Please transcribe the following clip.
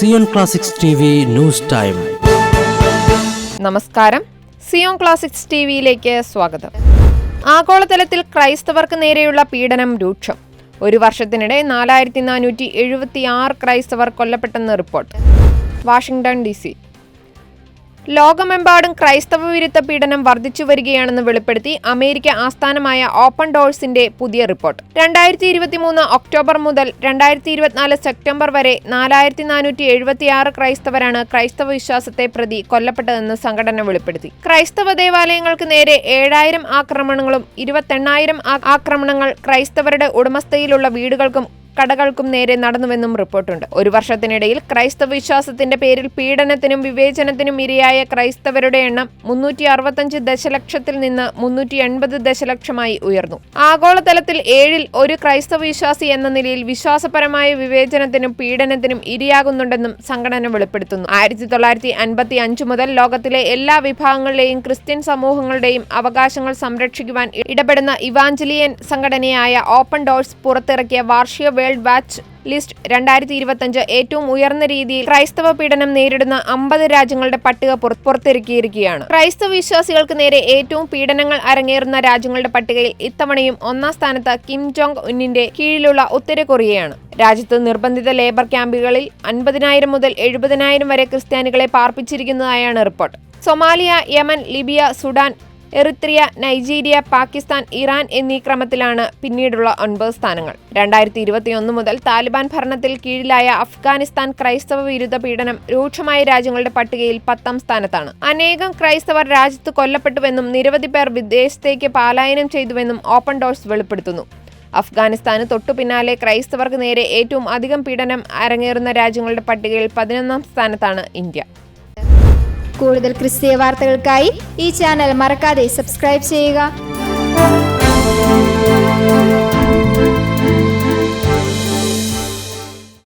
Zion Classics TV news time. നമസ്കാരം, Zion Classics ടിവിയിലേക്ക് സ്വാഗതം. ആഗോളതലത്തിൽ ക്രൈസ്തവർക്ക് നേരെയുള്ള പീഡനം രൂക്ഷം. ഒരു വർഷത്തിനിടെ 4476 ക്രൈസ്തവർ കൊല്ലപ്പെട്ടെന്ന് റിപ്പോർട്ട്. Washington DC. ലോകമെമ്പാടും ക്രൈസ്തവ വിരുദ്ധ പീഡനം വർദ്ധിച്ചു വരികയാണെന്ന് വെളിപ്പെടുത്തി അമേരിക്ക ആസ്ഥാനമായ ഓപ്പൺ ഡോഴ്സിന്റെ പുതിയ റിപ്പോർട്ട്. 2023 ഒക്ടോബർ മുതൽ 2024 സെപ്റ്റംബർ വരെ 4476 ക്രൈസ്തവരാണ് ക്രൈസ്തവ വിശ്വാസത്തെ പ്രതി കൊല്ലപ്പെട്ടതെന്ന് സംഘടന വെളിപ്പെടുത്തി. ക്രൈസ്തവ ദേവാലയങ്ങൾക്ക് നേരെ 7000 ആക്രമണങ്ങളും 28,000 ആക്രമണങ്ങൾ ക്രൈസ്തവരുടെ ഉടമസ്ഥയിലുള്ള വീടുകൾക്കും കടകൾക്കും നേരെ നടന്നുവെന്നും റിപ്പോർട്ടുണ്ട്. ഒരു വർഷത്തിനിടയിൽ ക്രൈസ്തവ വിശ്വാസത്തിന്റെ പേരിൽ പീഡനത്തിനും വിവേചനത്തിനും ഇരയായ ക്രൈസ്തവരുടെ എണ്ണം 365 ദശലക്ഷത്തിൽ നിന്ന് 380 ദശലക്ഷമായി ഉയർന്നു. ആഗോളതലത്തിൽ 7ൽ 1 ക്രൈസ്തവ വിശ്വാസി എന്ന നിലയിൽ വിശ്വാസപരമായ വിവേചനത്തിനും പീഡനത്തിനും ഇരയാകുന്നുണ്ടെന്നും സംഘടന വെളിപ്പെടുത്തുന്നു. 1955 മുതൽ ലോകത്തിലെ എല്ലാ വിഭാഗങ്ങളിലെയും ക്രിസ്ത്യൻ സമൂഹങ്ങളുടെയും അവകാശങ്ങൾ സംരക്ഷിക്കുവാൻ ഇടപെടുന്ന ഇവാഞ്ചലിയൻ സംഘടനയായ ഓപ്പൺ ഡോഴ്സ് പുറത്തിറക്കിയ വാർഷിക വേൾഡ് വാച്ച് ലിസ്റ്റ് 2025 ഏറ്റവും ഉയർന്ന രീതിയിൽ ക്രൈസ്തവ പീഡനം നേരിടുന്ന 50 രാജ്യങ്ങളുടെ പട്ടിക പുറത്തിറക്കിയിരിക്കുകയാണ്. ക്രൈസ്തവ വിശ്വാസികൾക്ക് നേരെ ഏറ്റവും പീഡനങ്ങൾ അരങ്ങേറുന്ന രാജ്യങ്ങളുടെ പട്ടികയിൽ ഇത്തവണയും ഒന്നാം സ്ഥാനത്ത് കിം ജോങ് ഉന്നിന്റെ കീഴിലുള്ള ഉത്തര കൊറിയയാണ്. രാജ്യത്ത് നിർബന്ധിത ലേബർ ക്യാമ്പുകളിൽ 50,000 മുതൽ 70,000 വരെ ക്രിസ്ത്യാനികളെ പാർപ്പിച്ചിരിക്കുന്നതായാണ് report. Somalia, Yemen, Libya, Sudan, Eritrea, Nigeria, Pakistan, Iran എന്നീ ക്രമത്തിലാണ് പിന്നീടുള്ള 9 സ്ഥാനങ്ങൾ. 2021 മുതൽ താലിബാൻ ഭരണത്തിൽ കീഴിലായ അഫ്ഗാനിസ്ഥാൻ ക്രൈസ്തവ വിരുദ്ധ പീഡനം രൂക്ഷമായ രാജ്യങ്ങളുടെ പട്ടികയിൽ 10ാം സ്ഥാനത്താണ്. അനേകം ക്രൈസ്തവർ രാജ്യത്ത് കൊല്ലപ്പെട്ടുവെന്നും നിരവധി പേർ വിദേശത്തേക്ക് പലായനം ചെയ്തുവെന്നും ഓപ്പൺ ഡോഴ്സ് വെളിപ്പെടുത്തുന്നു. അഫ്ഗാനിസ്ഥാന് തൊട്ടു പിന്നാലെ ക്രൈസ്തവർക്ക് നേരെ ഏറ്റവും അധികം പീഡനം അരങ്ങേറുന്ന രാജ്യങ്ങളുടെ പട്ടികയിൽ 11ാം സ്ഥാനത്താണ് ഇന്ത്യ. കൂടുതൽ ക്രിസ്തീയ വാർത്തകൾക്കായി ഈ ചാനൽ മറക്കാതെ സബ്സ്ക്രൈബ് ചെയ്യുക.